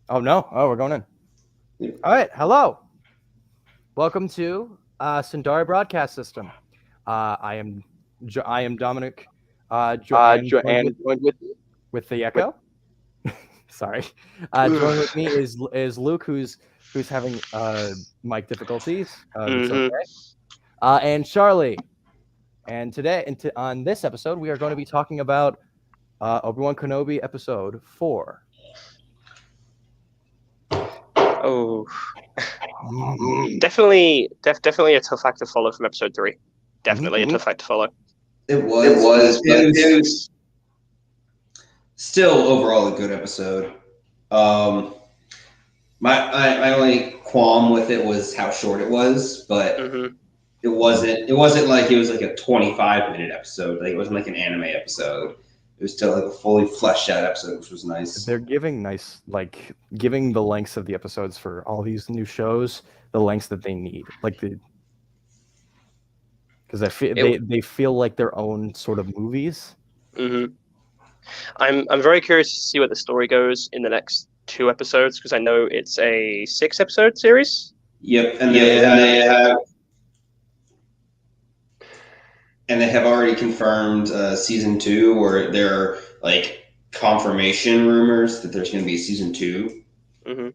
Oh no! Oh, we're going in. All right. Hello. Welcome to Sundari Broadcast System. I am Dominic. And joined And joined with the with echo. Sorry. Joined with me is Luke, who's having mic difficulties. That's hmm okay. And Charlie. And today, on this episode, we are going to be talking about Obi-Wan Kenobi episode 4. Oh, definitely a tough act to follow from episode 3. Definitely a tough act to follow. It It was, but was, but it it was was still overall a good episode. Um, my only qualm with it was how short it was, but hmm it wasn't like it was like a 25-minute episode. Like it wasn't like an anime episode. It was still like a fully fleshed out episode, which was nice. They're giving the lengths of the episodes for all these new shows the lengths that they need, because they feel like their own sort of movies. hmm I'm very curious to see where the story goes in the next 2 episodes because I know it's a 6 episode series. Yep, Have and they have already confirmed season 2, or there are like confirmation rumors that there's going to be a season 2. hmm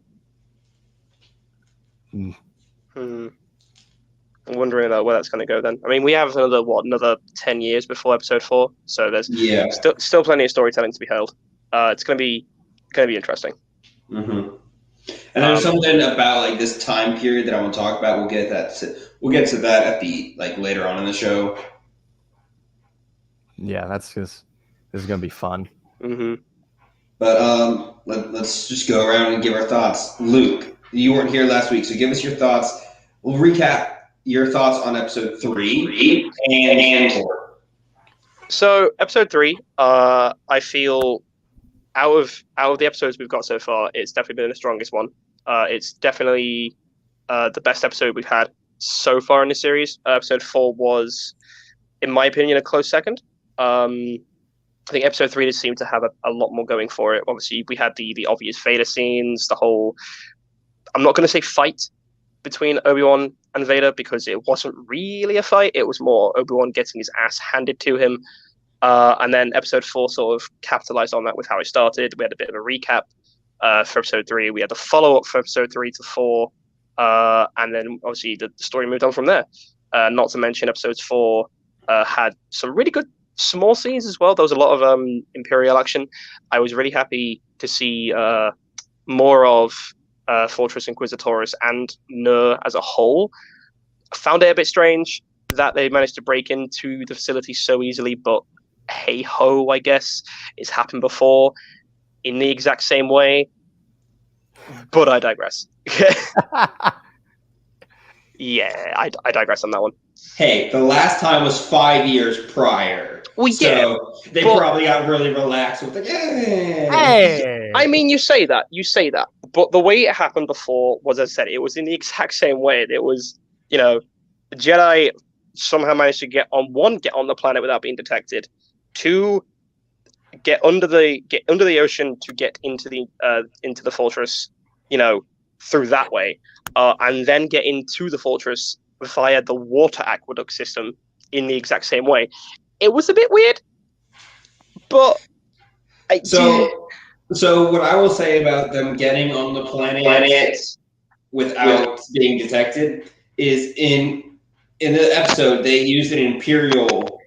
Hmm. hmm I'm wondering where that's going to go then. I mean, we have another 10 years before episode 4, so there's Yeah. still plenty of storytelling to be held. It's going to be interesting. Mm-hmm. And there's something about like this time period that I want to talk about. We'll get to that at the like later on in the show. Yeah, this is gonna be fun. hmm But let's just go around and give our thoughts. Luke, you weren't here last week, so give us your thoughts. We'll recap your thoughts on episode 3 and 4. So episode 3, I feel out of the episodes we've got so far, it's definitely been the strongest one. It's definitely the best episode we've had so far in the series. Episode 4 was, in my opinion, a close second. I think episode 3 just seemed to have a lot more going for it. Obviously, we had the obvious Vader scenes, the whole. I'm not going to say fight between Obi-Wan and Vader because it wasn't really a fight. It was more Obi-Wan getting his ass handed to him. And then episode 4 sort of capitalized on that with how it started. We had a bit of a recap for episode 3. We had the follow-up for episode 3 to 4. And then obviously the story moved on from there. Not to mention episodes 4 had some really good small scenes as well. There was a lot of Imperial action. I was really happy to see more of Fortress Inquisitoris and Nur as a whole. I found it a bit strange that they managed to break into the facility so easily, but hey ho, I guess it's happened before in the exact same way. But I digress. Yeah, I digress on that one. Hey, the last time was 5 years prior. Well, yeah, so they probably got really relaxed with like, Hey, I mean, you say that, but the way it happened before was, as I said, it was in the exact same way. It was, the Jedi somehow managed to get on the planet without being detected. 2, get under the ocean to get into the fortress, through that way, and then get into the fortress via the water aqueduct system in the exact same way. It was a bit weird, but So what I will say about them getting on the planet without being detected is in the episode they used an Imperial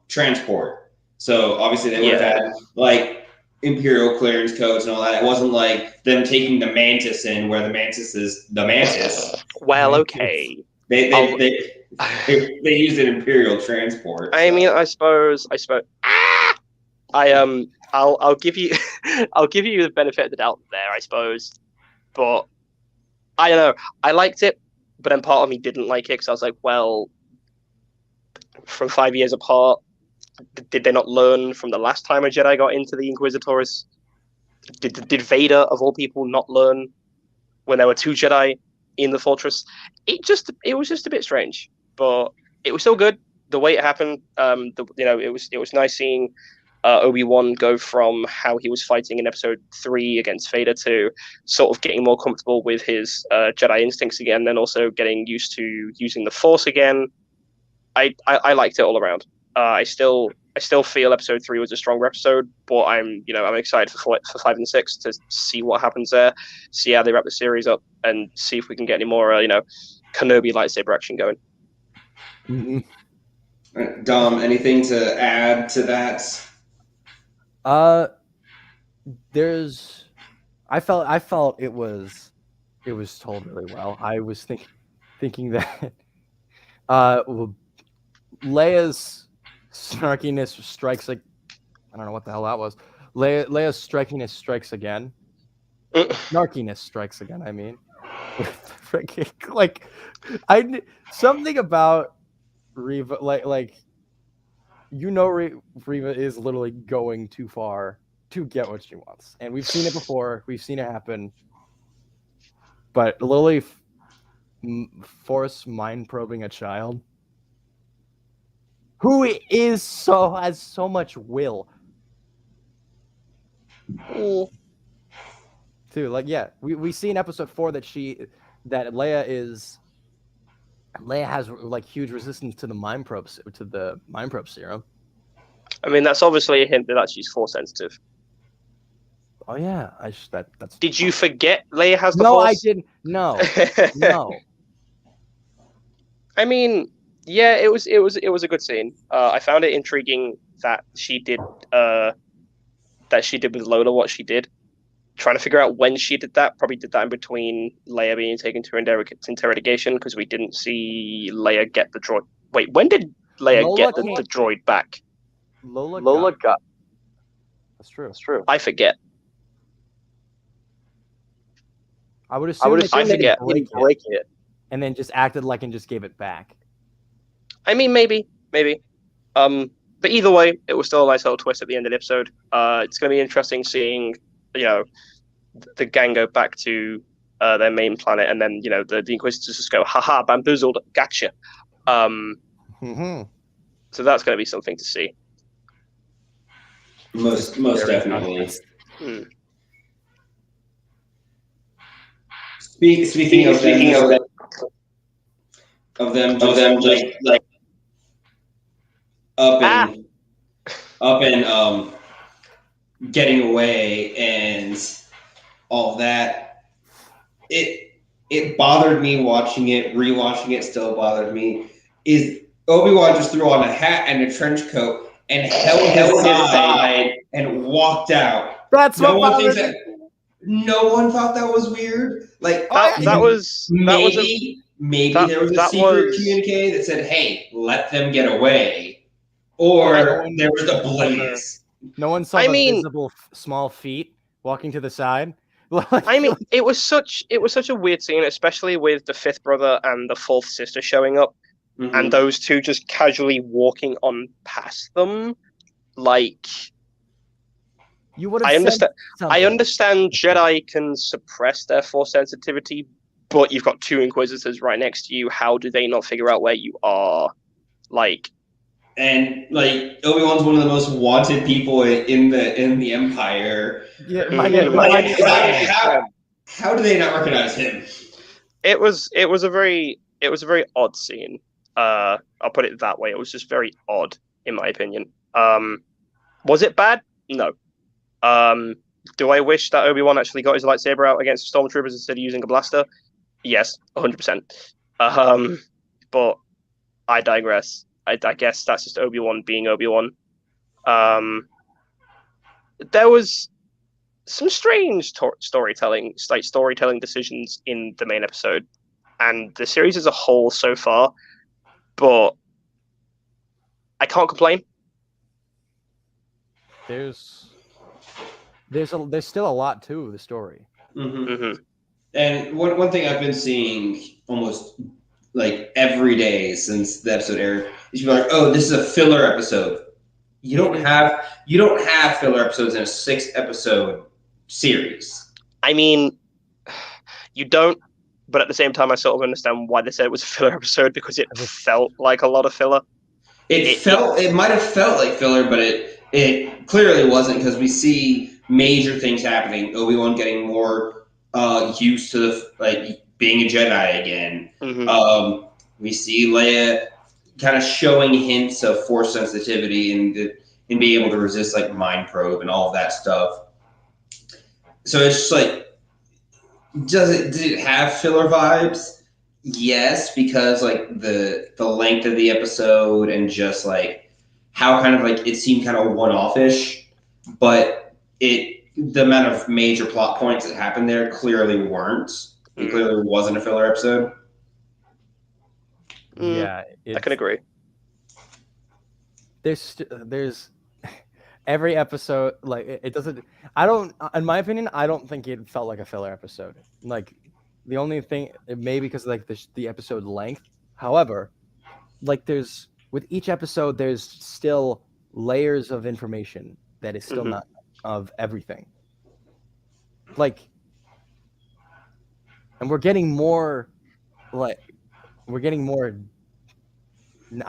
transport. So obviously they would have had like Imperial clearance codes and all that. It wasn't like them taking the Mantis in, where the Mantis is the Mantis. Well, okay. They used an Imperial transport. I mean, I suppose. I'll give you I'll give you the benefit of the doubt there, I suppose. But I don't know. I liked it, but then part of me didn't like it because I was like, well, from 5 years apart, did they not learn from the last time a Jedi got into the Inquisitors? Did Vader, of all people, not learn when there were 2 Jedi in the fortress? It was just a bit strange, but it was still good. The way it happened, it was nice seeing Obi-Wan go from how he was fighting in episode 3 against Vader to sort of getting more comfortable with his Jedi instincts again, and also getting used to using the Force again. I liked it all around. I still feel episode 3 was a stronger episode, but I'm excited for 5 and 6 to see what happens there, see how they wrap the series up, and see if we can get any more Kenobi lightsaber action going. Mm-hmm. Dom, anything to add to that? I felt it was told really well. I was thinking that Leia's snarkiness strikes like, I don't know what the hell that was. Leia's strikiness strikes again. Snarkiness strikes again. I mean, like something about Reva, like Reva is literally going too far to get what she wants, and we've seen it before. We've seen it happen. But literally, force mind probing a child who has so much will. Too, like, yeah, we see in episode 4 that Leia has like huge resistance to the mind probe serum. I mean, that's obviously a hint that she's Force sensitive. Oh yeah, that's. Did you forget Leia has the no, Force? I didn't. No, no. I mean, yeah, it was a good scene. I found it intriguing that she did with Lola what she did. Trying to figure out when she did that. Probably did that in between Leia being taken to interrogation, because we didn't see Leia get the droid. Wait, when did Leia get the droid back? Lola got. That's true. I forget. I would assume I forget. Break it, and then just acted like and just gave it back. I mean, maybe. But either way, it was still a nice little twist at the end of the episode. It's going to be interesting seeing, the gang go back to their main planet, and then the Inquisitors just go, haha, bamboozled, gotcha. Mm-hmm. So that's going to be something to see. Most definitely. Speaking of them just like up and getting away and all that, it bothered me watching it. Rewatching it still bothered me. Is Obi-Wan just threw on a hat and a trench coat and held his side and walked out. That's no one thought that was weird. Like that was maybe there was a secret communique that said, "Hey, let them get away," or there was a blaze. No one saw visible small feet walking to the side. I mean, it was such a weird scene, especially with the fifth brother and the fourth sister showing up, and those two just casually walking on past them. Like, you would have. I understand Jedi can suppress their Force sensitivity, but you've got two Inquisitors right next to you. How do they not figure out where you are? And Obi-Wan's one of the most wanted people in the Empire. Yeah, how do they not recognize him? It was a very odd scene. I'll put it that way. It was just very odd, in my opinion. Was it bad? No. Do I wish that Obi-Wan actually got his lightsaber out against stormtroopers instead of using a blaster? Yes, 100%. But I digress. I guess that's just Obi-Wan being Obi-Wan. There was some strange storytelling decisions in the main episode, and the series as a whole so far. But I can't complain. There's still a lot to the story. And one thing I've been seeing almost every day since the episode aired is people are like, "Oh, this is a filler episode." You don't have filler episodes in a 6-episode series. I mean, you don't, but at the same time, I sort of understand why they said it was a filler episode, because it felt like a lot of filler. It might have felt like filler, but it clearly wasn't, because we see major things happening. Obi-Wan getting more used to being a Jedi again. Mm-hmm. We see Leia kind of showing hints of Force sensitivity and being able to resist like mind probe and all of that stuff. So it's just like, did it have filler vibes? Yes, because like the length of the episode and just like how kind of like it seemed kind of one-off-ish, but the amount of major plot points that happened there clearly weren't. It clearly wasn't a filler episode. Yeah, I can agree. There's every episode, like it doesn't. I don't, in my opinion, I don't think it felt like a filler episode. Like the only thing, it may because like the episode length. However, like with each episode, there's still layers of information that is still not of everything. Like, and we're getting more. I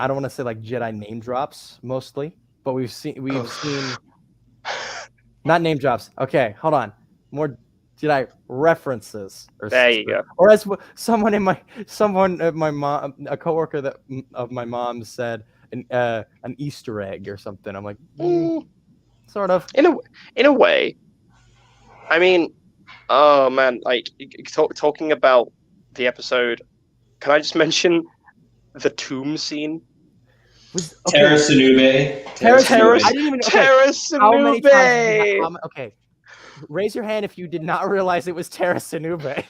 don't want to say like Jedi name drops mostly, but we've seen not name drops. Okay, hold on. More Jedi references. There you go. Or as someone at my mom, a coworker of my mom said an Easter egg or something. I'm like, sort of. In a way. I mean, oh man, like talking about the episode. Can I just mention the tomb scene? Terra Sinube. I didn't even. Terra Sinube. How many times? Okay, raise your hand if you did not realize it was Terra Sinube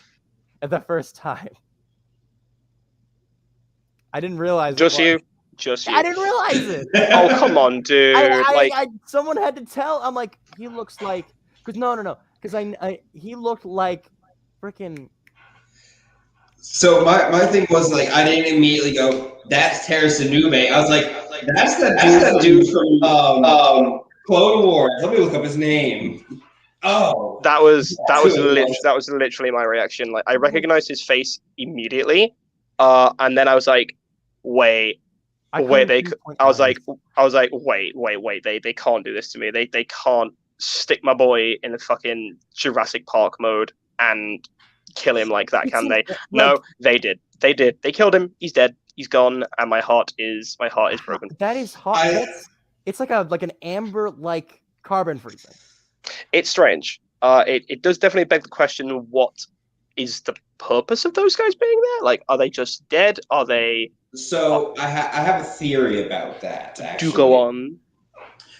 at the first time. I didn't realize. Just you. I didn't realize it. Oh, come on, dude! Someone had to tell. I'm like, he looks like. Because no. Because he looked like freaking. So my thing was like, I didn't immediately go, that's Terra Sinube. I was like, that's that dude from Clone Wars. Let me look up his name. Oh, that was literally my reaction. Like, I recognized his face immediately, and then I was like, wait. I was like, wait. They can't do this to me. They can't stick my boy in the fucking Jurassic Park mode and kill him like that, can they? No, they did. They killed him. He's dead. He's gone, and my heart is broken. That is hot. It's like an amber like carbon freezing. It's strange. It does definitely beg the question: what is the purpose of those guys being there? Like, are they just dead? Are they? So I have a theory about that. Actually, do go on.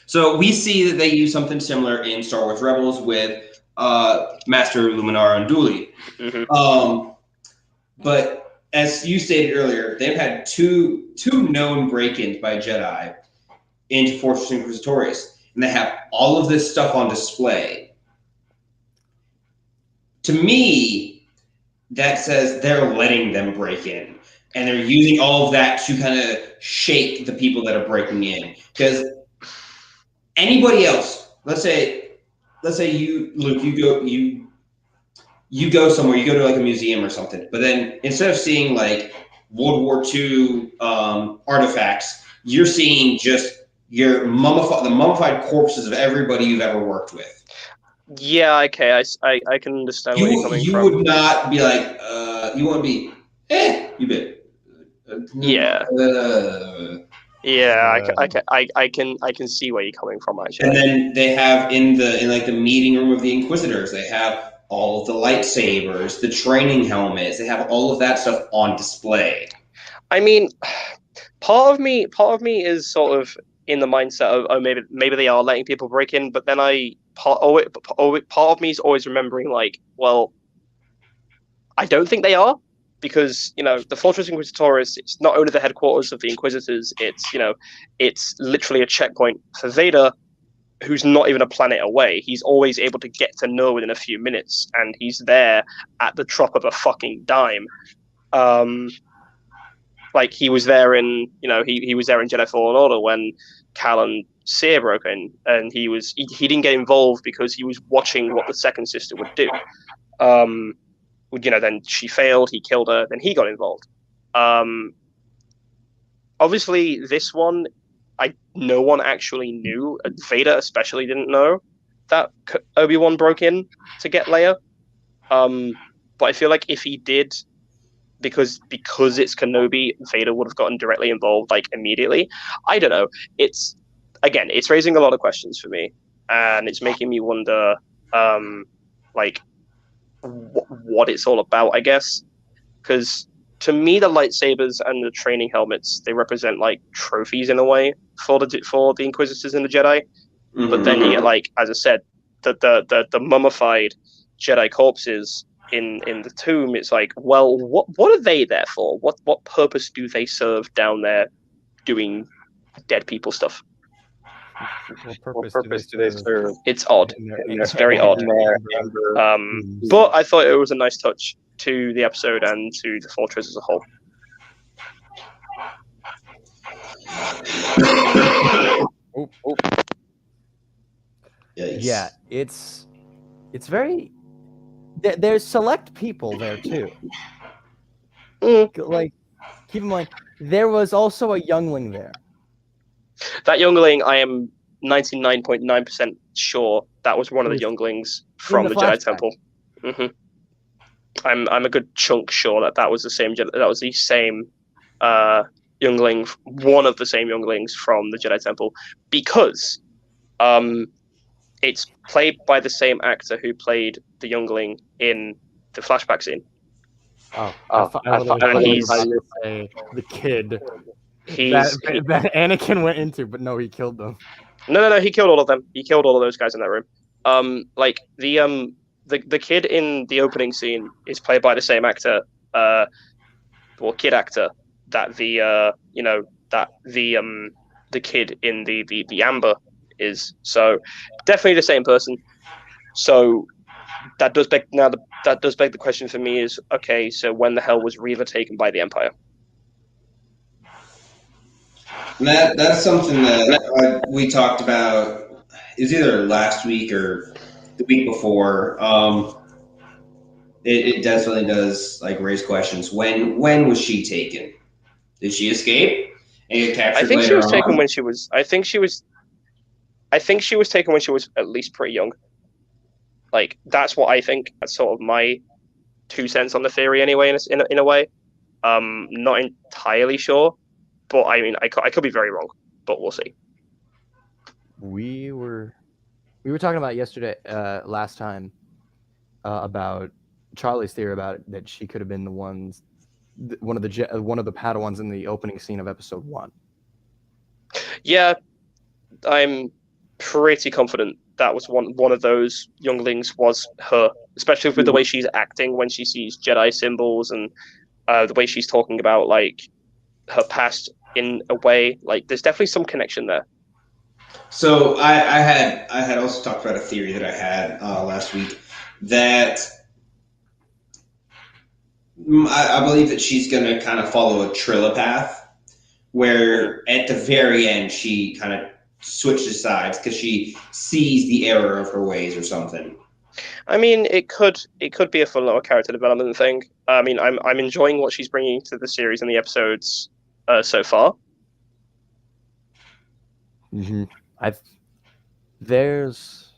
So we see that they use something similar in Star Wars Rebels with Master Luminara and Dooley. Mm-hmm. But as you stated earlier, they've had two known break-ins by Jedi into Fortress Inquisitorius, and they have all of this stuff on display. To me, that says they're letting them break in, and they're using all of that to kind of shake the people that are breaking in. Because anybody else, let's say you, Luke, you go somewhere, you go to like a museum or something, but then instead of seeing like World War II artifacts, you're seeing just the mummified corpses of everybody you've ever worked with. Yeah, okay, I can understand where you're coming from. You would not be like, you want to be, you bit. Yeah. Yeah, I can see where you're coming from, actually. And then they have in the meeting room of the Inquisitors, they have all of the lightsabers, the training helmets. They have all of that stuff on display. I mean, part of me is sort of in the mindset of maybe they are letting people break in, but then part of me is always remembering like, well, I don't think they are. Because, the Fortress Inquisitorius, it's not only the headquarters of the Inquisitors, it's literally a checkpoint for Vader, who's not even a planet away. He's always able to get to know within a few minutes, and he's there at the drop of a fucking dime. Like, he was there in Jedi Fallen Order when Cal and Seer broke in, and he didn't get involved because he was watching what the second sister would do. Then she failed, he killed her, then he got involved. Obviously, this one, no one actually knew. Vader especially didn't know that Obi-Wan broke in to get Leia. But I feel like if he did, because it's Kenobi, Vader would have gotten directly involved like immediately. I don't know. It's raising a lot of questions for me, and it's making me wonder, like what it's all about. I guess because to me, the lightsabers and the training helmets, they represent like trophies in a way for the Inquisitors and the Jedi. Mm-hmm. But then you get, like, as I said, the mummified Jedi corpses in the tomb. It's like, well, what are they there for? What purpose do they serve down there doing dead people stuff? What purpose do they serve? It's odd. It's very odd. But I thought it was a nice touch to the episode and to the Fortress as a whole. Yeah, it's very. There's select people there too. Like, keep in mind, there was also a youngling there. That youngling, I am 99.9% sure that was one of the younglings from the Jedi Temple. Mm-hmm. I'm a good chunk sure that was the same. That was the same youngling, one of the same younglings from the Jedi Temple, because it's played by the same actor who played the youngling in the flashback scene. And he's the kid that Anakin went into, but no, he killed them. No, he killed all of them. He killed all of those guys in that room. Like the kid in the opening scene is played by the same actor, kid actor that the kid in the Amber is. So definitely the same person. So that does beg the question for me is, okay, so when the hell was Reva taken by the Empire? That's something that we talked about. It was either last week or the week before. It definitely does like raise questions. When was she taken? Did she escape and get captured? I think she was taken when she was. I think she was taken when she was at least pretty young. Like, that's what I think. That's sort of my 2 cents on the theory, anyway. In a way, not entirely sure, but I mean, I could be very wrong, but we'll see. We were talking about yesterday, last time, about Charlie's theory about it, that she could have been one of the Padawans in the opening scene of episode 1. Yeah, I'm pretty confident that was one of those younglings was her, especially with the way she's acting when she sees Jedi symbols and the way she's talking about like her past in a way. Like, there's definitely some connection there. So I had also talked about a theory that I had last week that I believe that she's going to kind of follow a Trilla path, where at the very end she kind of switches sides because she sees the error of her ways or something. I mean, it could be a fun little character development thing. I mean, I'm enjoying what she's bringing to the series and the episodes so far. Mm-hmm. There's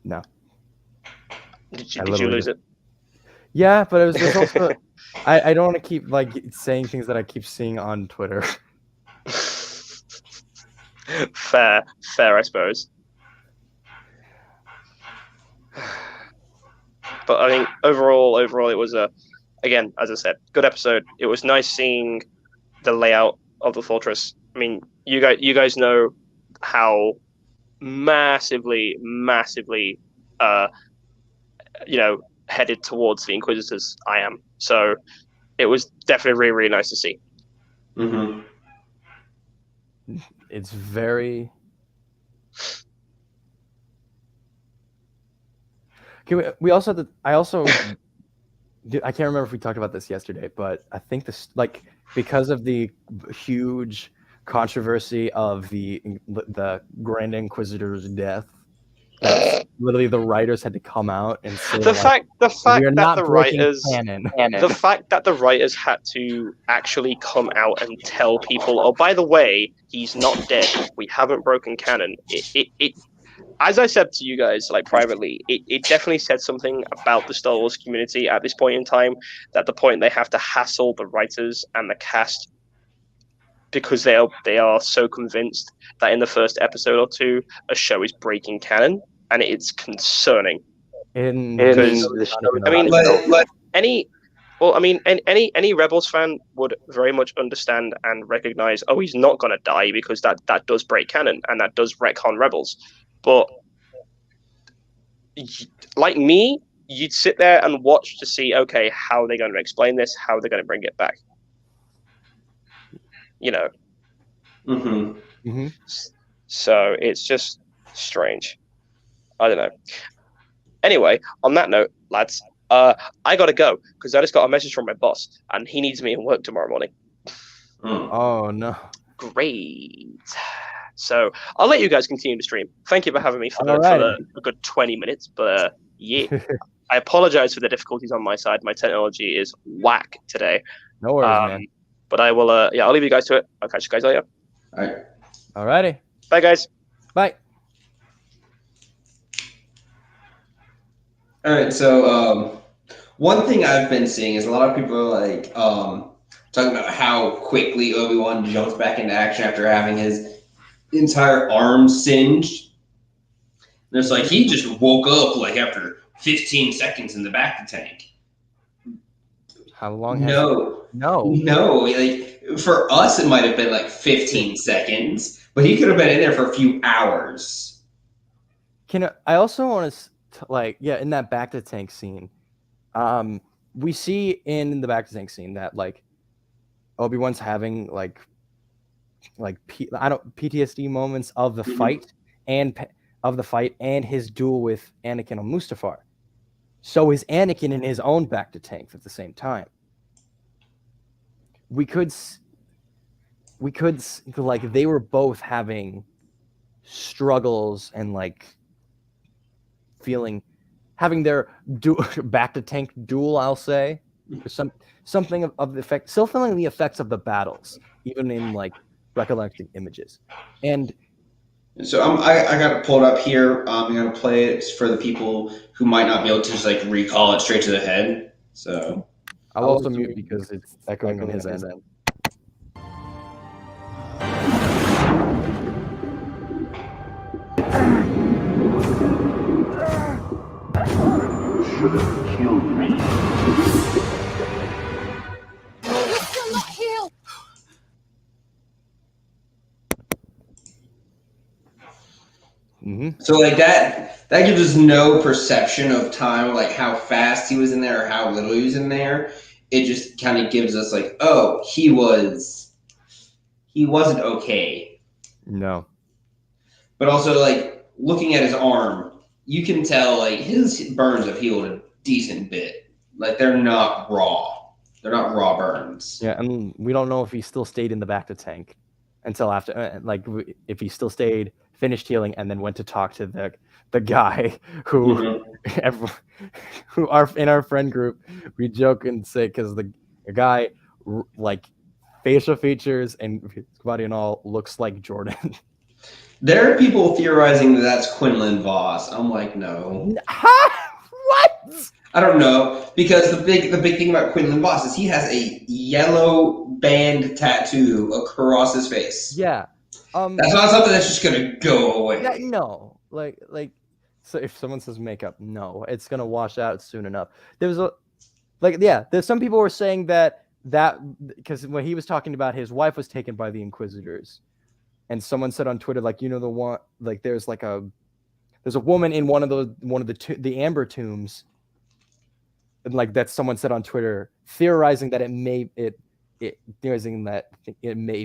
no. Did you lose it? Yeah, but it was also. I don't want to keep like saying things that I keep seeing on Twitter. Fair, I suppose. But I think overall, it was again, as I said, good episode. It was nice seeing the layout of the fortress. I mean, you guys know how massively, headed towards the Inquisitors I am. So it was definitely really, really nice to see. Mm-hmm. It's very. Okay, we also. I can't remember if we talked about this yesterday, but I think this, like, because of the huge controversy of the Grand Inquisitor's death, that literally the writers had to come out and say The fact we are that not the breaking writers canon. the fact that the writers had to actually come out and tell people, oh, by the way, he's not dead. We haven't broken canon. It as I said to you guys, like privately, it definitely said something about the Star Wars community at this point in time. That the point they have to hassle the writers and the cast because they are so convinced that in the first episode or two, a show is breaking canon, and it's concerning. Because I mean, any Rebels fan would very much understand and recognize, oh, he's not gonna die because that does break canon and that does retcon Rebels. But like me, you'd sit there and watch to see, okay, how are they going to explain this? How are they going to bring it back? You know. Mm-hmm. So it's just strange. I don't know. Anyway, on that note, lads, I gotta go because I just got a message from my boss and he needs me in work tomorrow morning. Oh no! Great. So I'll let you guys continue to stream. Thank you for having me for a good 20 minutes. But yeah, I apologize for the difficulties on my side. My technology is whack today. No worries, man. But I will. I'll leave you guys to it. I'll catch you guys later. All right. Alrighty. Bye, guys. Bye. All right. So one thing I've been seeing is a lot of people are like talking about how quickly Obi-Wan jumps back into action after having his entire arm singed. And it's like he just woke up like after 15 seconds in the back tank. How long has No. Like for us it might have been like 15 seconds, but he could have been in there for a few hours. I also want to in that back to tank scene, we see in the back to tank scene that like Obi-Wan's having PTSD moments of the fight and his duel with Anakin on Mustafar. So is Anakin in his own back to tank at the same time. We could like they were both having struggles and like having their back to tank duel, I'll say, or something of the effect, still feeling the effects of the battles, even in like recollecting images. And so I got it pulled up here. I'm gonna play it for the people who might not be able to just like recall it straight to the head. So I'll also mute because it's echoing on his end. Should have killed me. You're still not healed. So like that gives us no perception of time, like how fast he was in there or how little he was in there. It just kind of gives us like, oh, he wasn't okay. No. But also like looking at his arm, you can tell like his burns have healed a decent bit. Like they're not raw. They're not raw burns. Yeah, and we don't know if he still stayed in the back to tank until after, if he still stayed, finished healing, and then went to talk to the guy who, who in our friend group, we joke and say because the guy like facial features and his body and all looks like Jordan. There are people theorizing that that's Quinlan Voss. I'm like, no. What? I don't know, because the big thing about Quinlan Voss is he has a yellow band tattoo across his face. Yeah. That's not something that's just gonna go away. Yeah, no. Like so if someone says makeup, no, it's gonna wash out soon enough. There's some people were saying that because when he was talking about his wife was taken by the Inquisitors. And someone said on Twitter, like, the one, like, there's a woman in one of the Amber tombs, and like that someone said on Twitter, theorizing that it may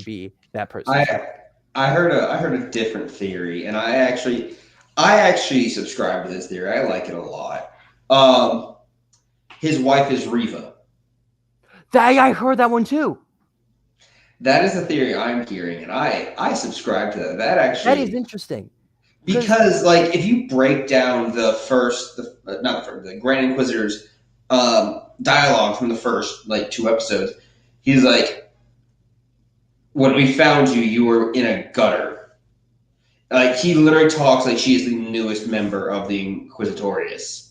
be that person. I heard a different theory, and I actually subscribe to this theory. I like it a lot. His wife is Reva. I heard that one too. That is the theory I'm hearing, and I subscribe to that. That is interesting. Because, like, if you break down the Grand Inquisitor's dialogue from the first, like, 2 episodes, he's like, when we found you, you were in a gutter. Like, he literally talks like she is the newest member of the Inquisitorius.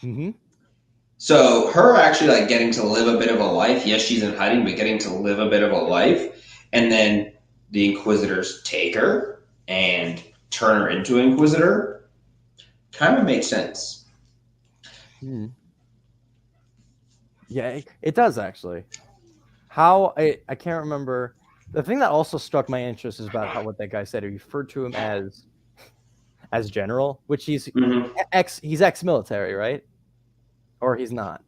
Mm-hmm. So her actually, like, getting to live a bit of a life, yes, she's in hiding, but getting to live a bit of a life, and then the Inquisitors take her and turn her into an Inquisitor, kind of makes sense. Yeah, it does actually. How I can't remember. The thing that also struck my interest is about what that guy said. He referred to him as general, which he's ex-military, right? Or he's not.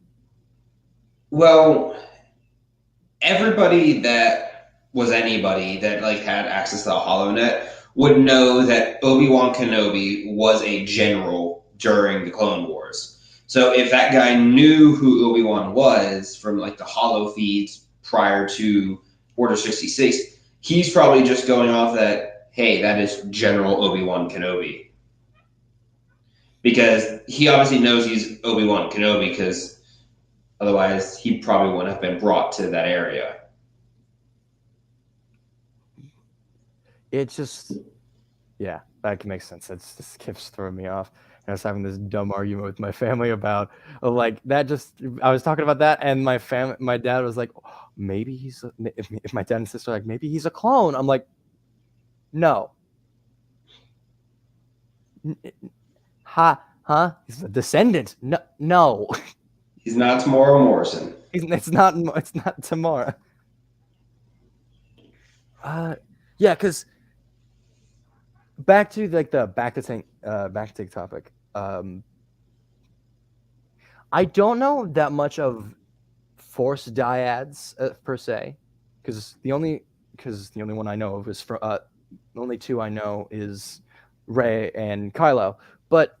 Well, everybody that was anybody that, like, had access to the HoloNet would know that Obi-Wan Kenobi was a general during the Clone Wars. So if that guy knew who Obi-Wan was from, like, the holo feeds prior to Order 66, he's probably just going off that, hey, that is General Obi-Wan Kenobi. Because he obviously knows he's Obi-Wan Kenobi, because otherwise he probably wouldn't have been brought to that area. It just, yeah, that can make sense. It just keeps throwing me off. And I was having this dumb argument with my family about, like, that just, I was talking about that, and my dad was like, oh, maybe he's, if my dad and sister are like, maybe he's a clone. I'm like, no. Huh? He's a descendant. No. He's not Tamora Morrison. It's not Tamara. Yeah, because back to like the back to tank topic. I don't know that much of Force dyads per se, because the only one I know of is for the only 2 I know is Rey and Kylo. But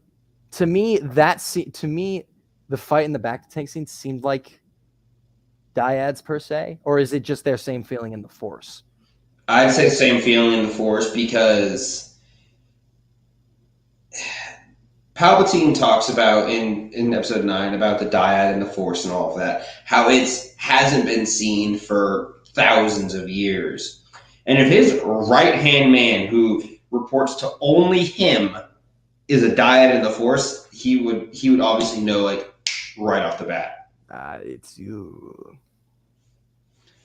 to me, the fight in the back to tank scene seemed like dyads per se, or is it just their same feeling in the Force? I'd say same feeling in the Force, because Palpatine talks about in episode 9 about the dyad and the Force and all of that, how it hasn't been seen for thousands of years. And if his right-hand man, who reports to only him, is a dyad in the Force, he would obviously know, like, right off the bat. It's you.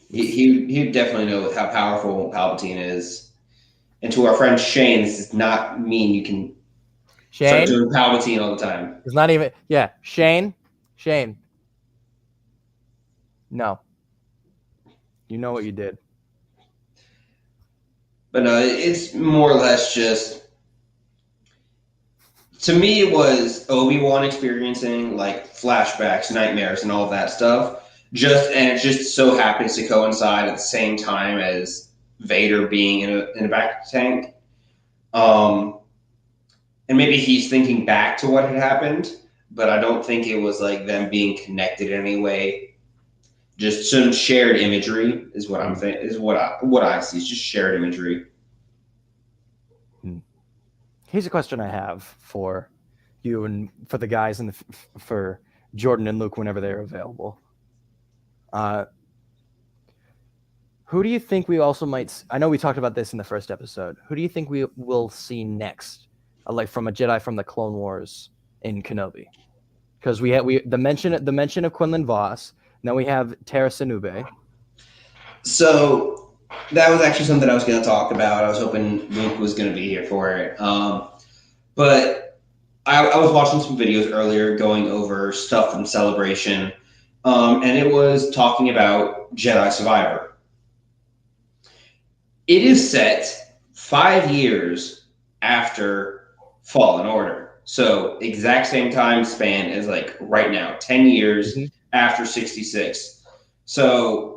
He'd definitely know how powerful Palpatine is. And to our friend Shane, this does not mean you can start doing Palpatine all the time. It's not even. Yeah, Shane. No. You know what you did. But no, it's more or less just. To me, it was Obi-Wan experiencing, like, flashbacks, nightmares, and all of that stuff. And it just so happens to coincide at the same time as Vader being in a back tank. And maybe he's thinking back to what had happened, but I don't think it was like them being connected in any way. Just some shared imagery is what I'm thinking. Is what I see. It's just shared imagery. Here's a question I have for you and for the guys and for Jordan and Luke whenever they're available. Who do you think we also might? I know we talked about this in the first episode. Who do you think we will see next, like from a Jedi from the Clone Wars in Kenobi? Because the mention of Quinlan Voss. Now we have Tara Sinube. So that was actually something I was going to talk about. I was hoping Luke was going to be here for it. But I was watching some videos earlier going over stuff from Celebration, and it was talking about Jedi Survivor. It is set 5 years after Fallen Order. So exact same time span as, like, right now, 10 years after 66. So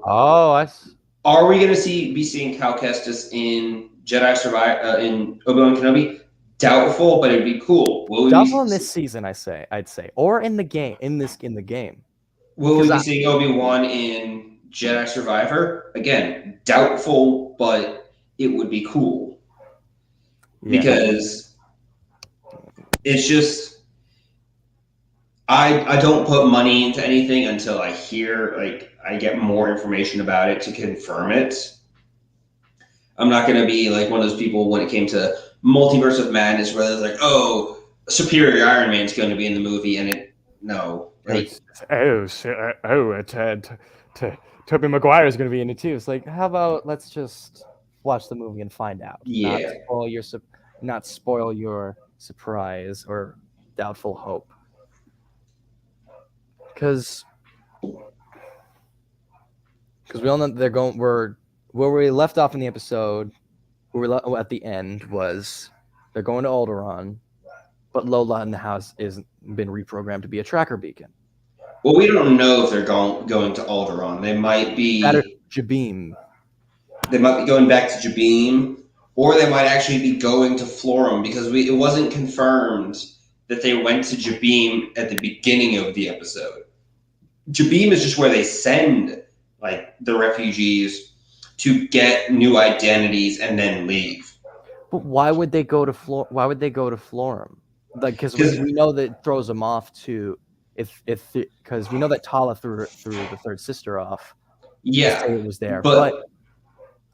are we going to be seeing Cal Kestis in Jedi Survivor in Obi-Wan Kenobi? Doubtful, but it'd be cool. Doubtful in this season, I'd say, or in the game. In the game. Will we be seeing Obi-Wan in Jedi Survivor? Again, doubtful, but it would be cool. Yeah. Because it's just I don't put money into anything until I hear I get more information about it to confirm it. I'm not going to be like one of those people when it came to Multiverse of Madness where it's like, oh, Superior Iron Man's going to be in the movie, and Tobey Maguire is going to be in it too. It's like, how about let's just watch the movie and find out. Yeah. Not spoil your surprise or doubtful hope. Because we all know they're going. Where we left off in the episode, at the end was they're going to Alderaan, but Lola in the house is been reprogrammed to be a tracker beacon. Well, we don't know if they're going to Alderaan. They might be Jabeam. They might be going back to Jabeam, or they might actually be going to Florum because it wasn't confirmed that they went to Jabeam at the beginning of the episode. Jabeam is just where they send the refugees to get new identities and then leave. But why would they go to Florum? Because we know that it throws them off to because we know that Tala threw the third sister off. Yeah, it was there, but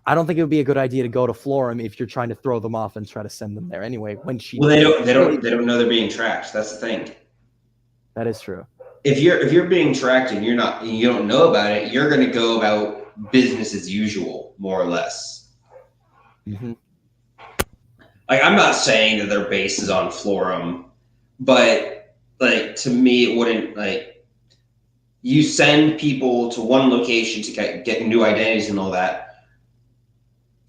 I don't think it would be a good idea to go to Florum if you're trying to throw them off and try to send them there anyway. They don't know they're being tracked. That's the thing. That is true. If you're being tracked and you don't know about it, you're going to go about business as usual, more or less. Mm-hmm. I'm not saying that their base is on Florum, but to me, it wouldn't you send people to one location to get new identities and all that.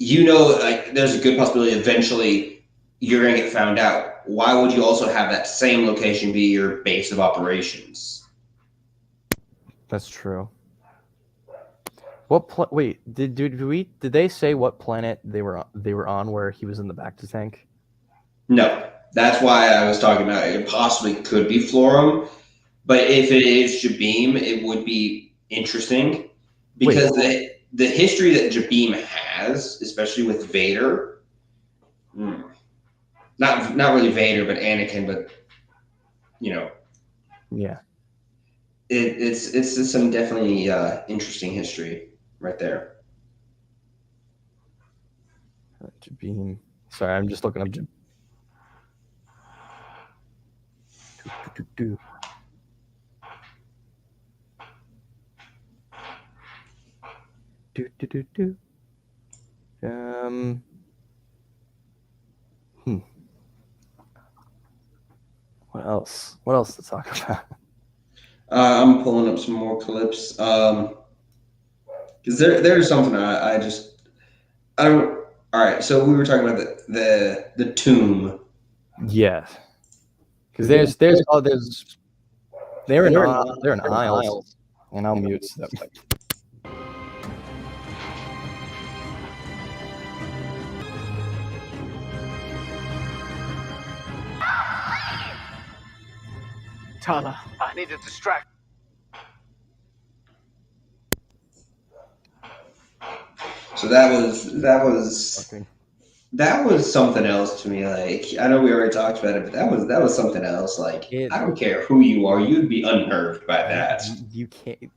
There's a good possibility eventually you're going to get found out. Why would you also have that same location be your base of operations? That's true. Wait, did they say what planet they were on where he was in the back to tank? No, that's why I was talking about it possibly could be Florum, but if it is Jabeam, it would be interesting because the history that Jabeam has, especially with Vader, not really Vader, but Anakin, but yeah, it's some definitely interesting history right there. Jabeam. Sorry, I'm just looking up Jabeam. What else? What else to talk about? I'm pulling up some more clips because there's something I don't. All right, so we were talking about the tomb. Yeah, because they're in aisles, and I'll mute them. Tala, I need to distract. So that was something else to me. I know we already talked about it, but that was something else. I don't care who you are, you'd be unnerved by that. You can't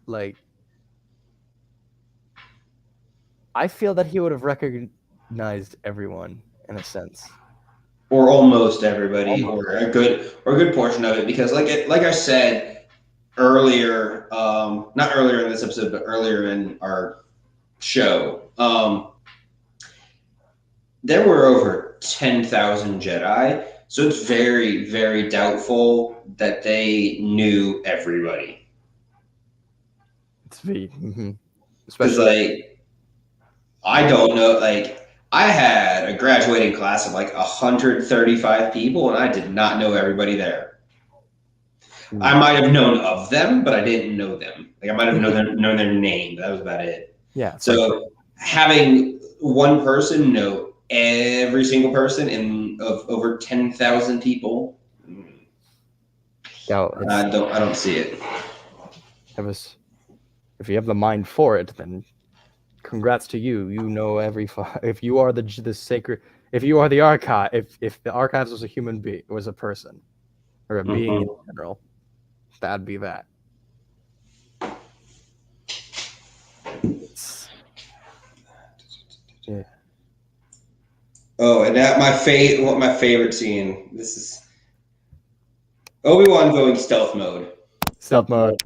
I feel that he would have recognized everyone in a sense, or almost everybody, or a good portion of it, because like I said earlier, not earlier in this episode, but earlier in our show, there were over 10,000 Jedi, so it's very, very doubtful that they knew everybody. It's especially I don't know. I had a graduating class of 135 people, and I did not know everybody there. I might have known of them, but I didn't know them. I might have known their name. But that was about it. Yeah. So having one person know every single person of over 10,000 people, I don't see it. If you have the mind for it, then congrats to you. You know if you are the sacred, if you are the archive, if the archives was a human being, was a person, or a being in general. That'd be that. Yeah. Oh, and that my favorite scene. This is Obi-Wan going stealth mode. Stealth mode.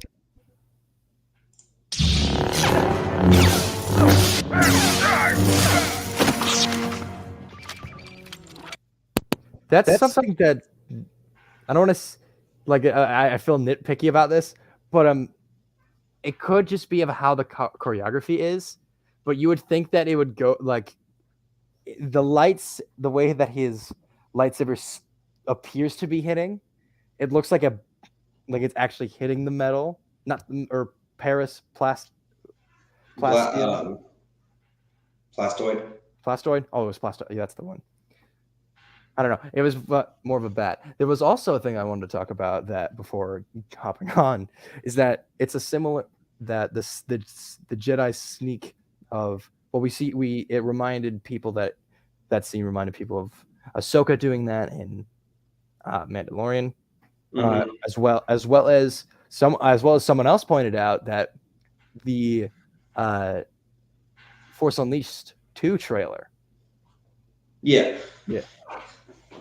That's something that I don't want to like. I feel nitpicky about this, but it could just be of how the choreography is. But you would think that it would go like the lights, the way that his lightsaber appears to be hitting. It looks like it's actually hitting the metal, not or Paris Plastoid. Plastoid. Oh, it was Plastoid. Yeah, that's the one. I don't know. It was more of a bat. There was also a thing I wanted to talk about that before hopping on is that it's a similar that the Jedi sneak of it reminded people that scene reminded people of Ahsoka doing that in Mandalorian, as well as someone else pointed out that the Force Unleashed 2 trailer. Yeah. Yeah.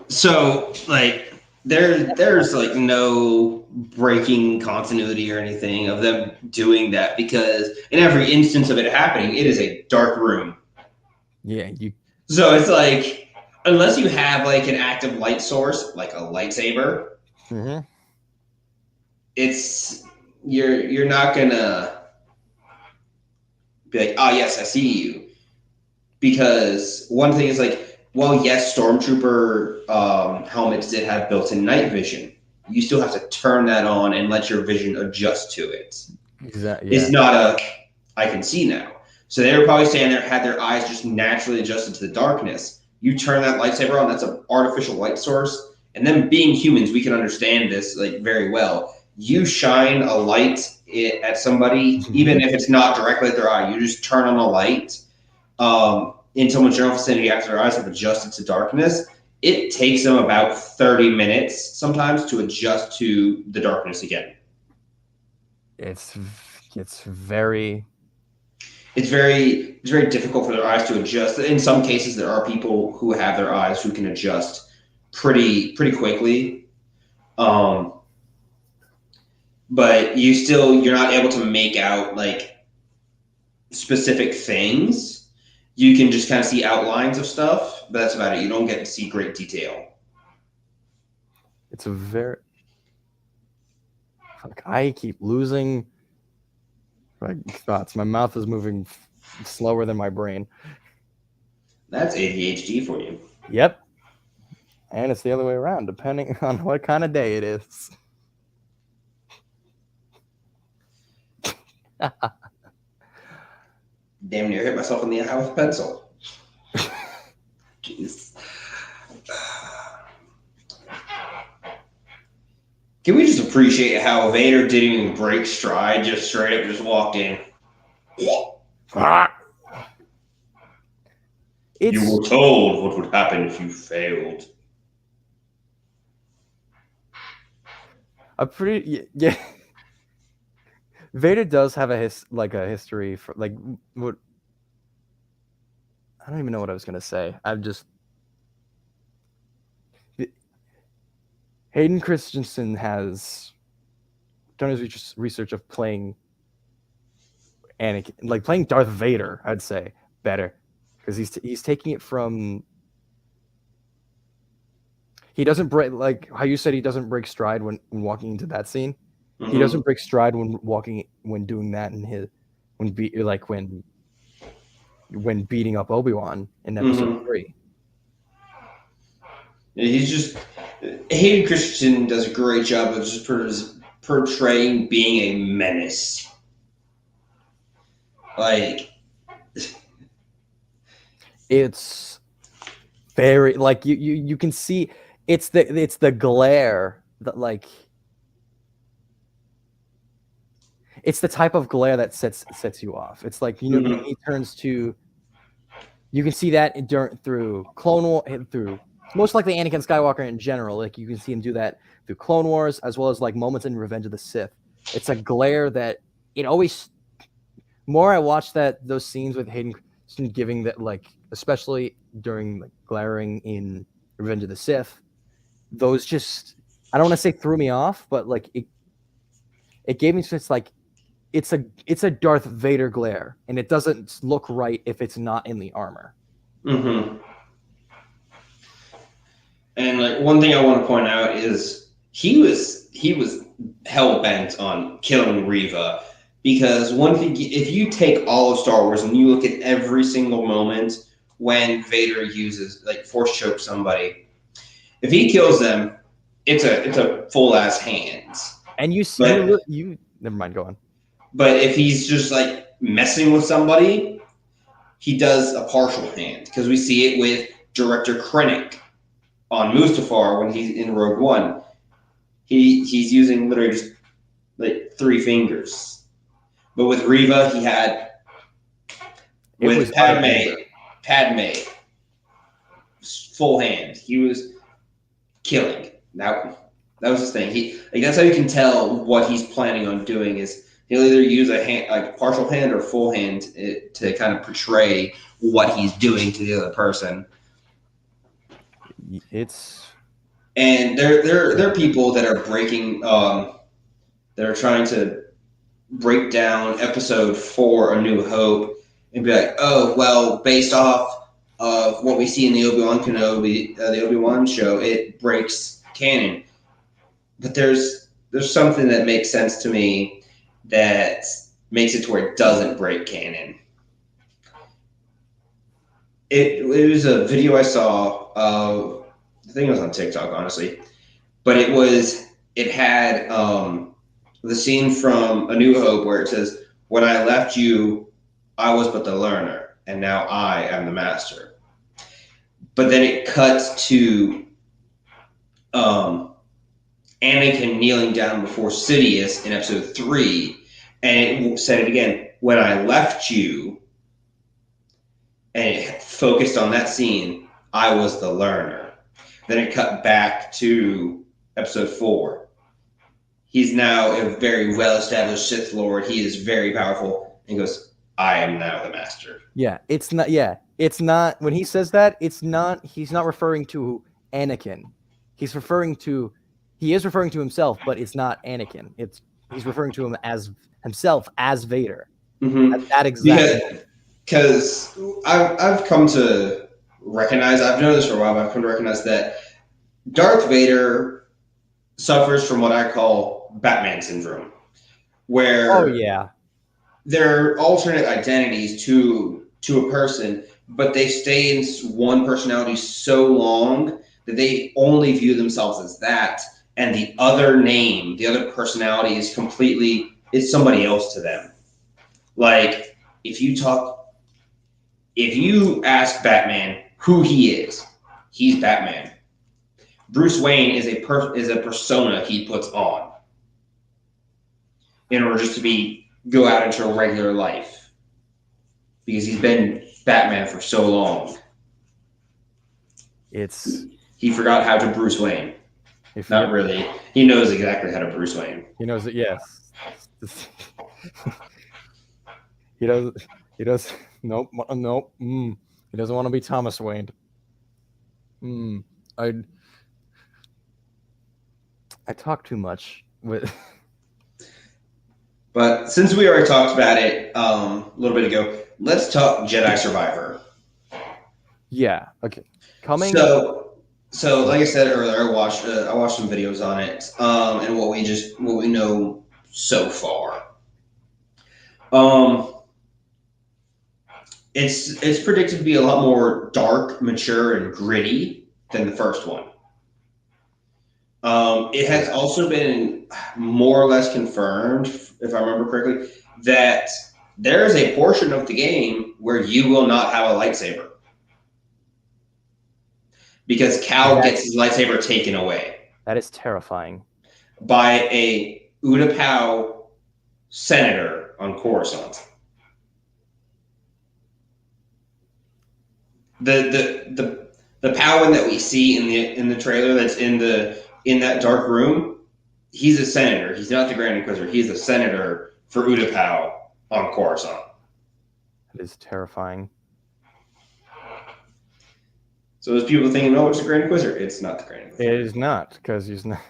So like there's like no breaking continuity or anything of them doing that because in every instance of it happening, it is a dark room. Yeah, So it's like unless you have like an active light source, like a lightsaber, it's you're not gonna be like, oh yes, I see you. Because one thing is like, well, yes, Stormtrooper helmets did have built-in night vision. You still have to turn that on and let your vision adjust to it. Exactly. It's not I can see now. So they were probably standing there, had their eyes just naturally adjusted to the darkness. You turn that lightsaber on, that's an artificial light source. And then being humans, we can understand this like very well. You shine a light at somebody, even if it's not directly at their eye, you just turn on a light. In someone's general vicinity after their eyes have adjusted to darkness, it takes them about 30 minutes sometimes to adjust to the darkness again. It's very difficult for their eyes to adjust. In some cases, there are people who have their eyes who can adjust pretty quickly. But you're not able to make out like specific things. You can just kind of see outlines of stuff, but that's about it. You don't get to see great detail. It's a very I keep losing my thoughts. My mouth is moving slower than my brain. That's ADHD for you. Yep. And it's the other way around, depending on what kind of day it is. Damn near hit myself in the eye with a pencil. Jeez. Can we just appreciate how Vader didn't even break stride, just straight up just walked in? You were told what would happen if you failed. Yeah. Vader does have a history for like what I don't even know what I was gonna say. Hayden Christensen has done his research of playing Anakin, like playing Darth Vader. I'd say better because he's taking it from. He doesn't break like how you said he doesn't break stride when walking into that scene. He doesn't break stride when doing that in when beating up Obi-Wan in episode 3. He's just Hayden Christensen does a great job of just portraying being a menace. Like it's very like you can see it's the glare that like it's the type of glare that sets you off. It's like when he turns to, you can see that through Clone War, through most likely Anakin Skywalker in general. Like you can see him do that through Clone Wars, as well as like moments in Revenge of the Sith. It's a glare that it always. More I watch those scenes with Hayden Christensen giving that, like especially during like glaring in Revenge of the Sith, those just I don't want to say threw me off, but like it gave me just like it's a Darth Vader glare, and it doesn't look right if it's not in the armor. Mm-hmm. And like one thing I want to point out is he was hell bent on killing Reva, because one thing, if you take all of Star Wars and you look at every single moment when Vader uses like force choke somebody, if he kills them, it's a full ass hands. And you see, you never mind, go on. But if he's just like messing with somebody, he does a partial hand, because we see it with Director Krennic on Mustafar when he's in Rogue One. He's using literally just like 3 fingers. But with Reva, he had with Padme, full hand. He was killing. That was his thing. That's how you can tell what he's planning on doing is he'll either use a hand, like partial hand or full hand, to kind of portray what he's doing to the other person. And there are people that are breaking, that are trying to break down Episode 4, A New Hope, and be like, oh well, based off of what we see in the Obi-Wan Kenobi, the Obi-Wan show, it breaks canon. But there's something that makes sense to me that makes it to where it doesn't break canon. It was a video I saw of, I think it was on TikTok, honestly, but it had the scene from A New Hope where it says, "When I left you, I was but the learner, and now I am the master." But then it cuts to Anakin kneeling down before Sidious in Episode 3, and it said it again, "When I left you," and it focused on that scene, "I was the learner." Then it cut back to Episode 4. He's now a very well-established Sith Lord. He is very powerful. And he goes, "I am now the master." Yeah, it's not when he says that, he's not referring to Anakin. He is referring to himself, but it's not Anakin. He's referring to himself as Vader. Mm-hmm. At that exact moment. Because I've come to recognize, I've known this for a while, but I've come to recognize that Darth Vader suffers from what I call Batman syndrome, where they're alternate identities to a person, but they stay in one personality so long that they only view themselves as that, and the other name, the other personality is somebody else to them. Like, if you ask Batman who he is, he's Batman. Bruce Wayne is a persona he puts on in order just to go out into a regular life, because he's been Batman for so long. He forgot how to Bruce Wayne. Not really. He knows exactly how to Bruce Wayne. He knows it. Yes. He does. Nope. He doesn't want to be Thomas Wayne. I talk too much with. But since we already talked about it a little bit ago, let's talk Jedi Survivor. Yeah. Okay. So like I said earlier, I watched some videos on it, and what we know so far. It's predicted to be a lot more dark, mature, and gritty than the first one. It has also been more or less confirmed, if I remember correctly, that there is a portion of the game where you will not have a lightsaber, because Cal gets his lightsaber taken away. That is terrifying. By a Utapau senator on Coruscant. The the Palin that we see in the trailer that's in that dark room, he's a senator. He's not the Grand Inquisitor. He's a senator for Utapau on Coruscant. It is terrifying. So there's people thinking, "Oh, it's the Grand Inquisitor." It's not the Grand Inquisitor. It is not, because he's not.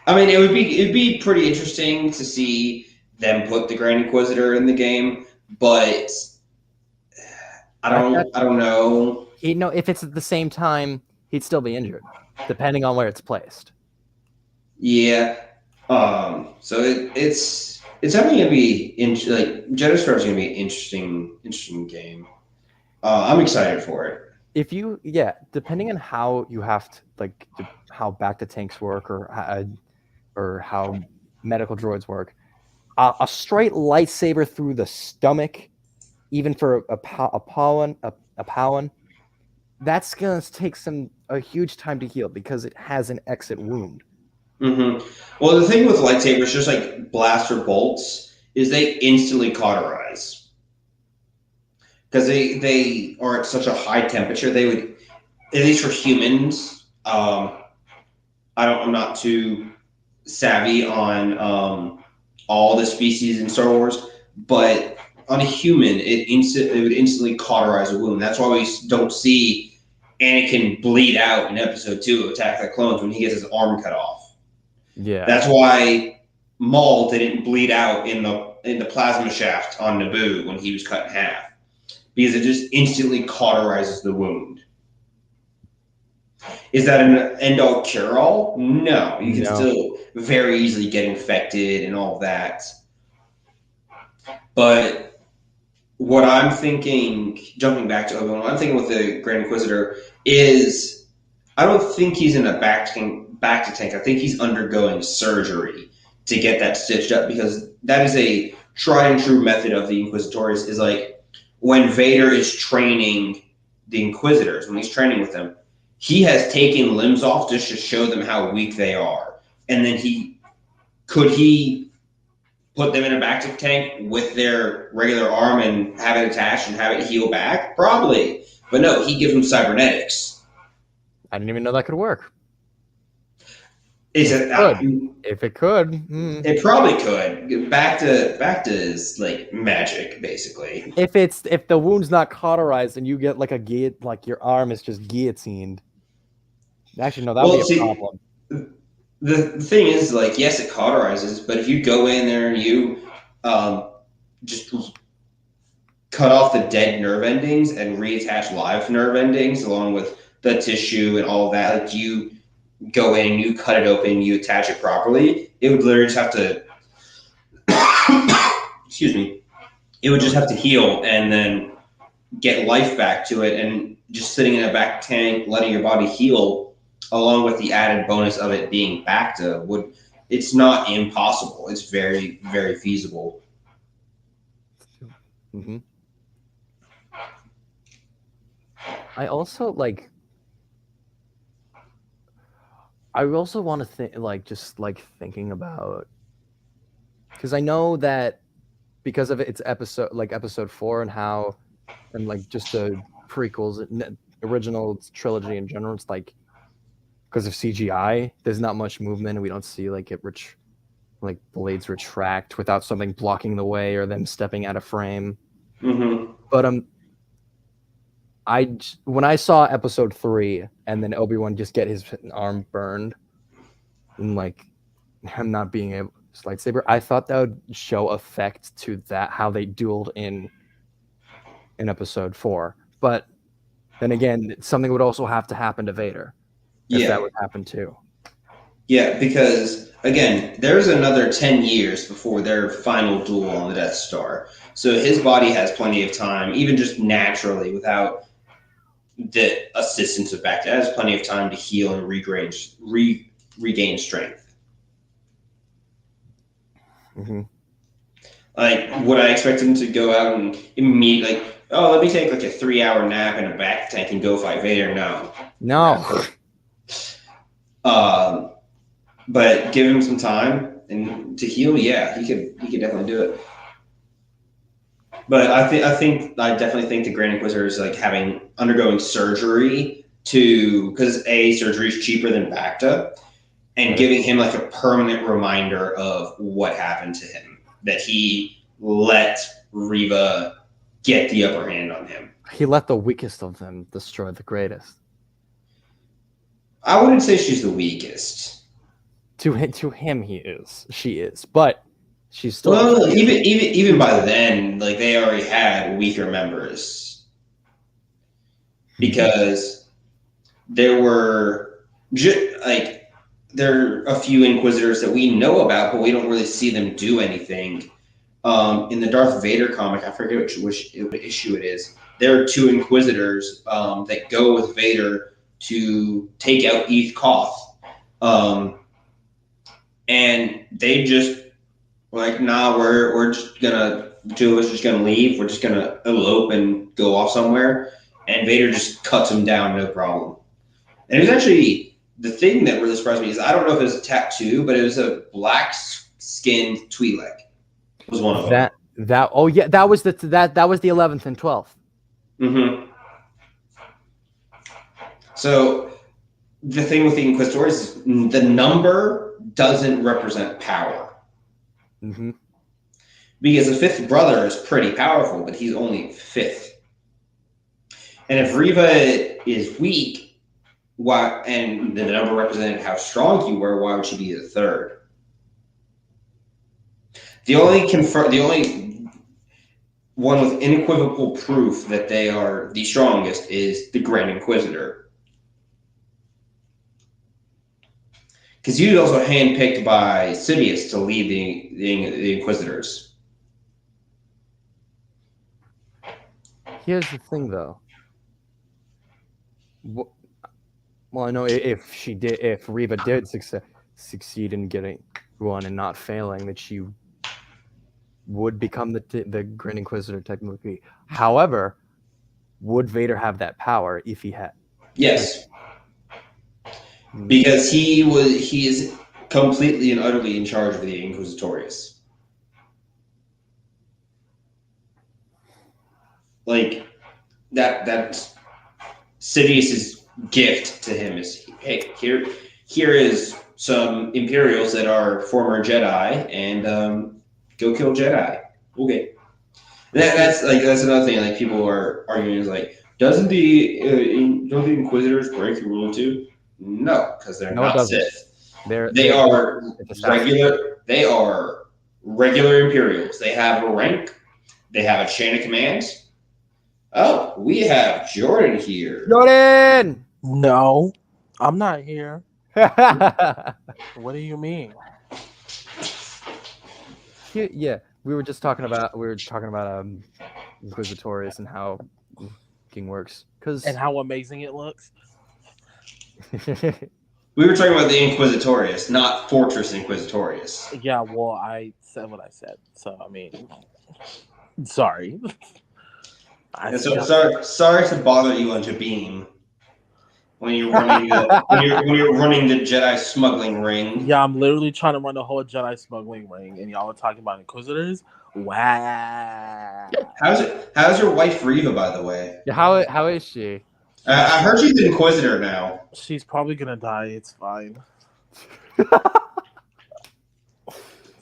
I mean, it'd be pretty interesting to see them put the Grand Inquisitor in the game, but I don't know. If it's at the same time, he'd still be injured, depending on where it's placed. Yeah. So it's definitely gonna be like Jedi Survivor is gonna be an interesting game. I'm excited for it. Depending on how you have to how back to tanks work or how medical droids work, a straight lightsaber through the stomach, even for a Palin, that's gonna take a huge time to heal because it has an exit wound. Mm-hmm. Well, the thing with lightsabers, just like blaster bolts, is they instantly cauterize because they are at such a high temperature. They would, at least for humans. I'm not too savvy on all the species in Star Wars, but on a human, it would instantly cauterize a wound. That's why we don't see Anakin bleed out in Episode 2 of Attack of the Clones when he gets his arm cut off. Yeah, that's why Maul didn't bleed out in the plasma shaft on Naboo when he was cut in half, because it just instantly cauterizes the wound. Is that an end-all cure-all? No, you can still very easily get infected and all of that. But what I'm thinking, jumping back to Obi-Wan, what I'm thinking with the Grand Inquisitor is, I don't think he's in a back to tank. I think he's undergoing surgery to get that stitched up, because that is a tried and true method of the Inquisitors. Is like when Vader is training the Inquisitors, when he's training with them, he has taken limbs off just to show them how weak they are. And then he put them in a back tank with their regular arm and have it attached and have it heal back? Probably. But no, he gives them cybernetics. I didn't even know that could work. If it could, it probably could. Back to is like magic, basically. If the wound's not cauterized and you get like your arm is just guillotined. Actually, no, that would be a problem. The thing is, like, yes, it cauterizes, but if you go in there and you just cut off the dead nerve endings and reattach live nerve endings along with the tissue and all of that, like you go in and you cut it open, you attach it properly, it would literally just have to excuse me, it would just have to heal and then get life back to it, and just sitting in a back tank, letting your body heal, along with the added bonus of it being Bacta, it's not impossible. It's very, very feasible. Mm-hmm. I also want to think, thinking about, because I know that because of its episode 4 and how, and just the prequels, original trilogy in general, it's because of CGI, there's not much movement, and we don't see blades retract without something blocking the way or them stepping out of frame. Mm-hmm. But when I saw episode 3 and then Obi-Wan just get his arm burned and him not being able to lightsaber, I thought that would show effect to that, how they dueled in episode 4. But then again, something would also have to happen to Vader if that would happen too. Yeah, because again, there's another 10 years before their final duel on the Death Star. So his body has plenty of time, even just naturally, without the assistance of Bacta, has plenty of time to heal and regain strength. Mm-hmm. Would I expect him to go out and immediately, let me take a 3-hour nap in a back tank and go fight Vader? No. But give him some time and to heal, yeah, he could definitely do it. But I definitely think the Grand Inquisitor is undergoing surgery because surgery is cheaper than Bacta, and giving him like a permanent reminder of what happened to him, that he let Reva get the upper hand on him. He let the weakest of them destroy the greatest. I wouldn't say she's the weakest. To him, she is, but she's still. Well, even by then, like they already had weaker members because there were there are a few Inquisitors that we know about, but we don't really see them do anything. In the Darth Vader comic, I forget which issue it is. There are 2 Inquisitors that go with Vader to take out Eth Koth, and they just were like, "Nah, we're just gonna 2 of us just gonna leave. We're just gonna elope and go off somewhere." And Vader just cuts him down, no problem. And it was actually the thing that really surprised me is I don't know if it was a tattoo, but it was a black-skinned Twi'lek. Was one of them. That was the 11th and 12th. Mm-hmm. So the thing with the Inquisitors is the number doesn't represent power. Mm-hmm. Because the 5th brother is pretty powerful, but he's only 5th. And if Reva is weak, and the number represented how strong you were, why would she be the 3rd? The only one with unequivocal proof that they are the strongest is the Grand Inquisitor. Because he was also handpicked by Sidious to lead the Inquisitors. Here's the thing, though. Well, I know if Reva did succeed in getting one and not failing, that she would become the Grand Inquisitor technically. However, would Vader have that power if he had? Yes. Because he is completely and utterly in charge of the Inquisitorius. Like that's Sidious's gift to him is, hey, here is some Imperials that are former Jedi, and go kill Jedi. Okay. That's another thing. Like people are arguing is like, don't the Inquisitors break the rule too? No, because they're not Sith. They are regular Imperials. They have a rank. They have a chain of command. Oh, we have Jordan here. Jordan! No, I'm not here. What do you mean? Yeah, we were talking about Inquisitorius and how King works, and how amazing it looks. We were talking about the Inquisitorius, not Fortress Inquisitorius. Yeah, well, I said what I said, so I mean, sorry. Sorry to bother you on Jabim when you're running the Jedi smuggling ring. Yeah, I'm literally trying to run the whole Jedi smuggling ring, and y'all are talking about Inquisitors. Wow. How's your wife Reva, by the way? Yeah, how is she? I heard she's an Inquisitor now. She's probably gonna die. It's fine.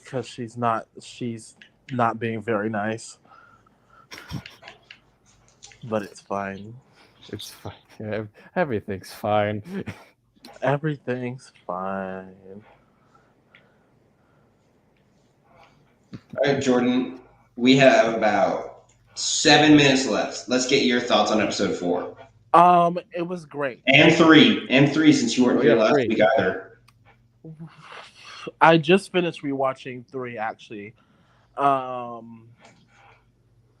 Because she's not being very nice. But it's fine. It's fine. Yeah, everything's fine. Everything's fine. All right, Jordan. We have about 7 minutes left. Let's get your thoughts on episode 4. It was great. And 3 since you weren't here last week either. I just finished rewatching 3 actually.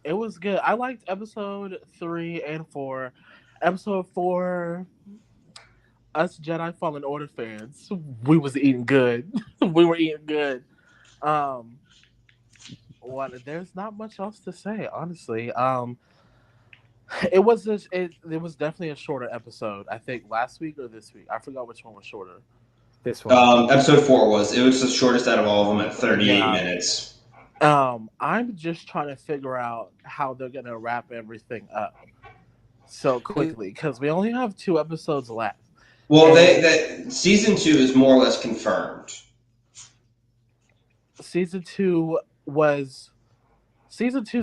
It was good. I liked episode 3 and 4. Episode 4, us Jedi Fallen Order fans, we was eating good. We were eating good. There's not much else to say, honestly. It was definitely a shorter episode. I think last week or this week. I forgot which one was shorter. This one. Episode 4 was the shortest out of all of them at 38 minutes. I'm just trying to figure out how they're gonna wrap everything up. so quickly because we only have 2 episodes left. Well, season 2 is more or less confirmed. Season 2's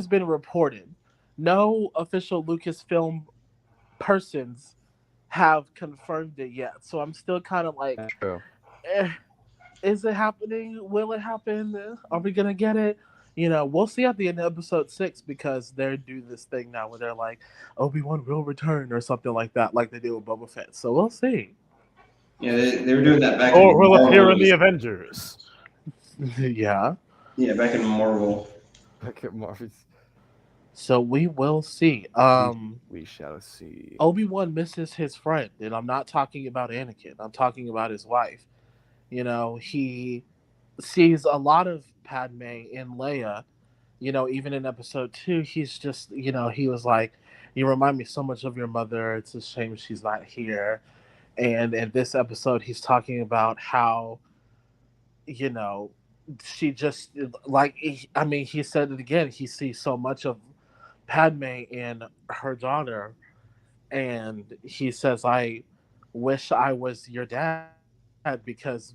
been reported. No official Lucasfilm persons have confirmed it yet. So I'm still kind of like, is it happening? Will it happen? Are we gonna get it? We'll see at the end of episode 6 because they do this thing now where they're like, Obi-Wan will return or something like that, like they do with Boba Fett. So we'll see. Yeah, they were doing that back. Or will appear in the Avengers. Yeah. Yeah, back in Marvel. Back at Marvel. So we will see. We shall see. Obi-Wan misses his friend, and I'm not talking about Anakin. I'm talking about his wife. He sees a lot of Padme and Leia. Even in episode 2, he's just, he was like, you remind me so much of your mother. It's a shame she's not here. And in this episode, he's talking about how, she just, he said it again. He sees so much of Padme in her daughter. And he says, I wish I was your dad because,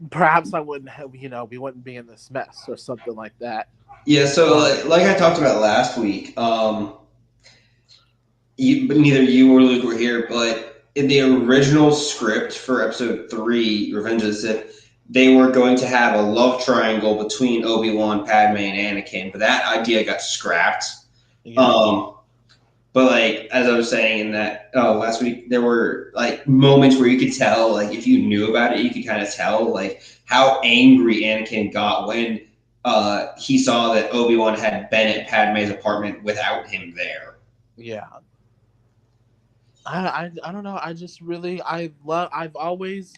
perhaps I wouldn't have, we wouldn't be in this mess or something like that. Yeah, so like I talked about last week, but neither you or Luke were here, but in the original script for episode 3, Revenge of the Sith, they were going to have a love triangle between Obi-Wan, Padme, and Anakin, but that idea got scrapped. Yeah. But like as I was saying in that last week, there were like moments where you could tell, like if you knew about it, you could kind of tell like how angry Anakin got when he saw that Obi-Wan had been at Padme's apartment without him there. Yeah. I don't know. I just really I've always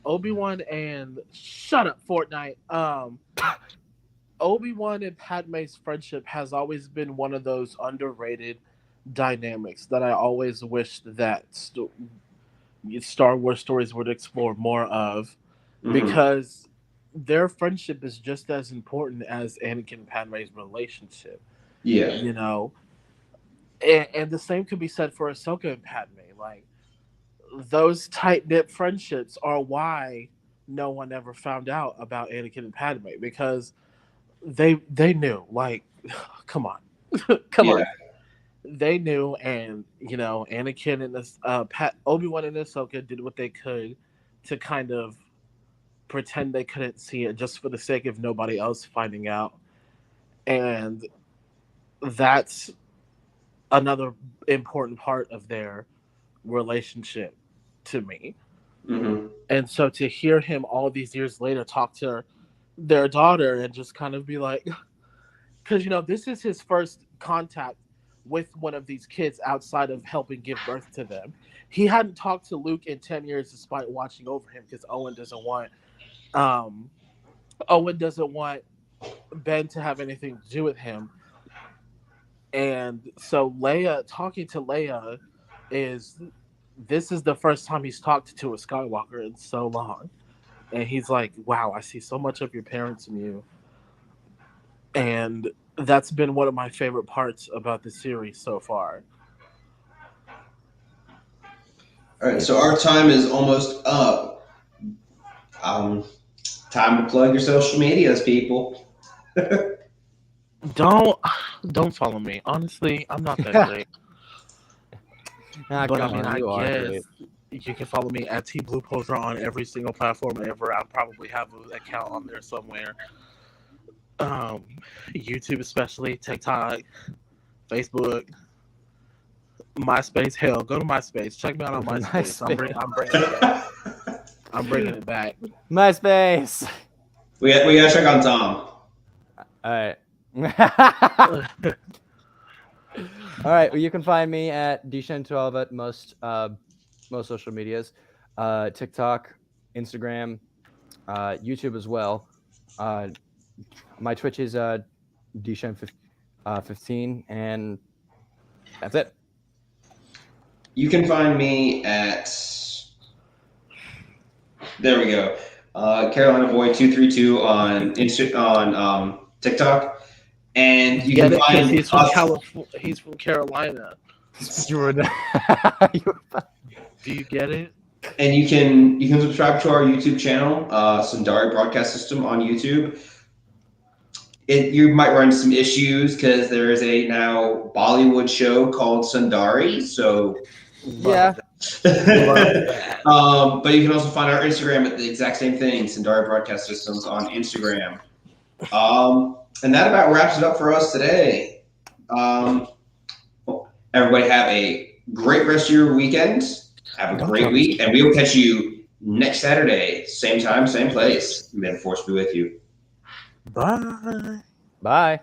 Obi-Wan and shut up Fortnite. Obi-Wan and Padme's friendship has always been one of those underrated dynamics that I always wished that Star Wars stories would explore more of, because their friendship is just as important as Anakin and Padme's relationship. Yeah. And the same could be said for Ahsoka and Padme. Like, those tight-knit friendships are why no one ever found out about Anakin and Padme, because they knew. Like, come on. Come on. They knew, and Anakin and this Obi-Wan and Ahsoka did what they could to kind of pretend they couldn't see it, just for the sake of nobody else finding out. And that's another important part of their relationship to me. And so to hear him all these years later talk to their daughter and just kind of be like, because this is his first contact with one of these kids outside of helping give birth to them. He hadn't talked to Luke in 10 years despite watching over him, because Owen doesn't want Ben to have anything to do with him. And so talking to Leia this is the first time he's talked to a Skywalker in so long. And he's like, wow, I see so much of your parents in you. And that's been one of my favorite parts about the series so far. All right, so our time is almost up. Time to plug your social medias, people. Don't follow me. Honestly, I'm not that great. But I mean, I guess you can follow me at TBluePoser on every single platform ever. I'll probably have an account on there somewhere. YouTube especially, TikTok, Facebook, MySpace. Hell, go to MySpace. Check me out on MySpace. I'm bringing it back. MySpace. We gotta check on Tom. All right. All right. Well, you can find me at Dshen12 at most social medias, TikTok, Instagram, YouTube as well. My Twitch is Dshen15, and that's it. You can find me at, there we go, Carolina Boy 232 on TikTok. And you Get can it? 'Cause find he's from us. California. He's from Carolina. You were Do you get it? And you can subscribe to our YouTube channel, Sundari Broadcast System on YouTube. You might run into some issues because there is a now Bollywood show called Sundari. So yeah. but you can also find our Instagram at the exact same thing, Sundari Broadcast Systems on Instagram. And that about wraps it up for us today. Everybody have a great rest of your weekend. Have a great week, and we will catch you next Saturday, same time, same place. May the force be with you. Bye. Bye.